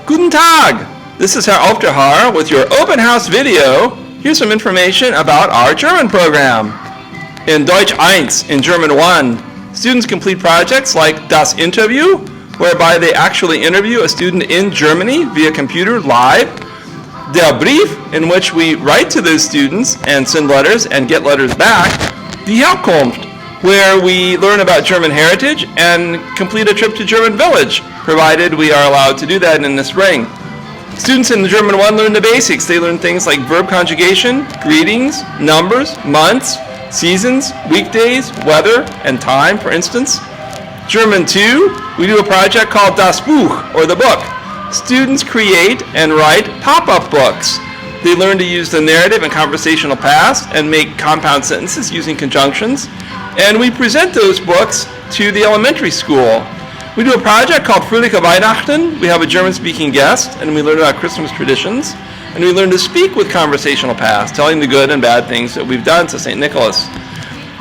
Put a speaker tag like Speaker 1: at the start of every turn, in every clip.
Speaker 1: Guten Tag! This is Herr Aufderhaar with your open house video. Here's some information about our German program. In Deutsch 1, in German 1, students complete projects like Das Interview, whereby they actually interview a student in Germany via computer live. Der Brief, in which we write to those students and send letters and get letters back. Die Herkunft, where we learn about German heritage and complete a trip to German village, provided we are allowed to do that in the spring. Students in the German 1 learn the basics. They learn things like verb conjugation, greetings, numbers, months, seasons, weekdays, weather, and time, for instance. German 2, we do a project called Das Buch, or the book. Students create and write pop-up books. They learn to use the narrative and conversational past and make compound sentences using conjunctions. And we present those books to the elementary school. We do a project called Fröhliche Weihnachten. We have a German-speaking guest, and we learn about Christmas traditions. And we learn to speak with conversational past, telling the good and bad things that we've done to St. Nicholas.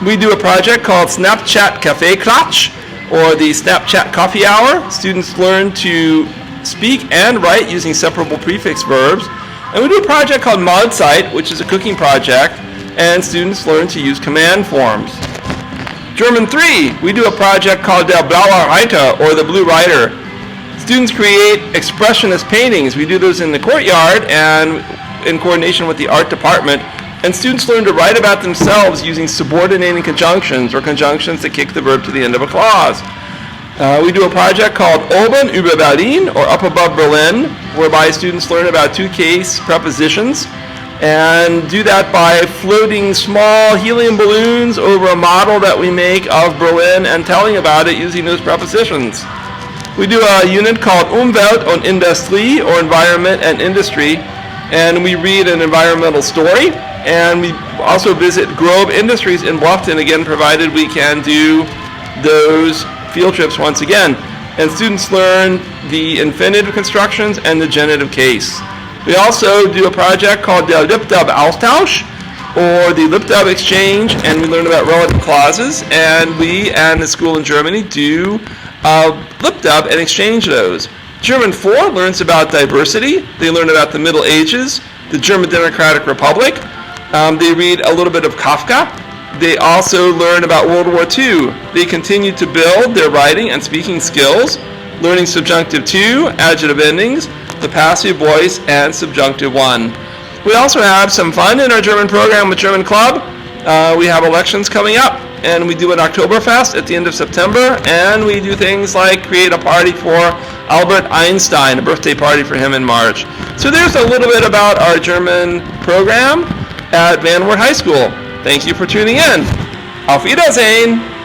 Speaker 1: We do a project called Snapchat Café Klatsch, or the Snapchat Coffee Hour. Students learn to speak and write using separable prefix verbs. And we do a project called Mahlzeit, which is a cooking project, and students learn to use command forms. German 3, we do a project called Der Blaue Reiter, or the Blue Rider. Students create expressionist paintings. We do those in the courtyard and in coordination with the art department. And students learn to write about themselves using subordinating conjunctions, or conjunctions that kick the verb to the end of a clause. We do a project called Oben über Berlin, or Up Above Berlin, whereby students learn about two-case prepositions and do that by floating small helium balloons over a model that we make of Berlin and telling about it using those prepositions. We do a unit called Umwelt und Industrie, or Environment and Industry, and we read an environmental story, and we also visit Grobe Industries in Bluffton, again, provided we can do those field trips once again. And students learn the infinitive constructions and the genitive case. We also do a project called Der Lipdub Austausch, or the Lipdub Exchange, and we learn about relative clauses, and we and the school in Germany do Lipdub and exchange those. German 4 learns about diversity. They learn about the Middle Ages, the German Democratic Republic. They read a little bit of Kafka. They also learn about World War II. They continue to build their writing and speaking skills, learning subjunctive 2, adjective endings, the passive voice, and subjunctive 1. We also have some fun in our German program with German Club. We have elections coming up, and we do an Oktoberfest at the end of September, and we do things like create a party for Albert Einstein, a birthday party for him in March. So there's a little bit about our German program at Van Wert High School. Thank you for tuning in. Auf Wiedersehen!